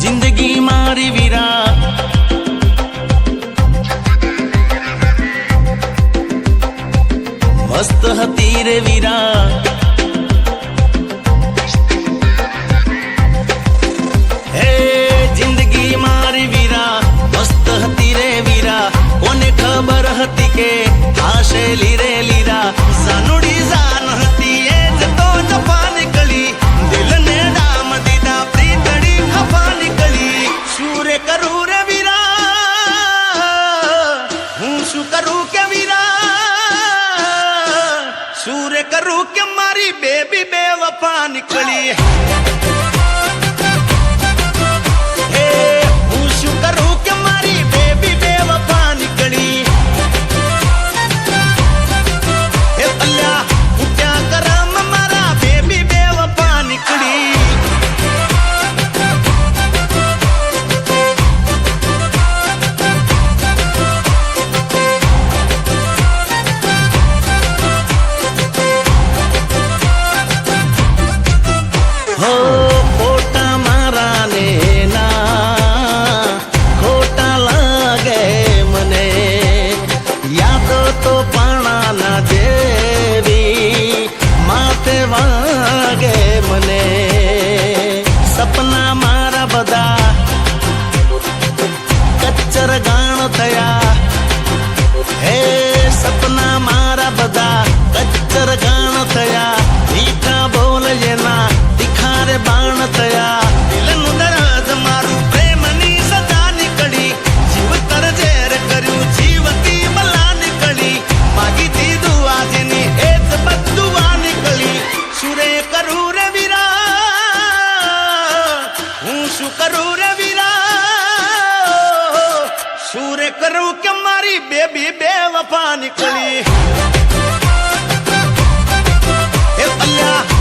जिंदगी मारी वीरा मस्त हती रे वीरा हे जिंदगी मारी वीरा मस्त हती रे वीरा कोने खबर हती के आशेली रे लीरा सानुड़ी जान हती ए जतो जपा निकली दिल ने डाम दीदा प्रीतड़ी खपा निकली शूरे करू रे वीरा हूँ शू करू के वीरा शूरे करू के मारी बेबी बेवफा निकली सपना मारा बदा कच्चर गाण थया हे सपना मारा बदा कच्चर गाण थया मीठा बोल जेना दिखारे बाण थया दिलनु दर्द मारू प्रेमनी सदा निकली जीवतर जेर कर्यु जीवती मला निकली मागी थी दुआ जेनी एत बदुआ निकली सुरे करू रे वीरा शू करू रे वीरा शूरे करू के मारी बेबी बेवफा निकली हे अल्लाह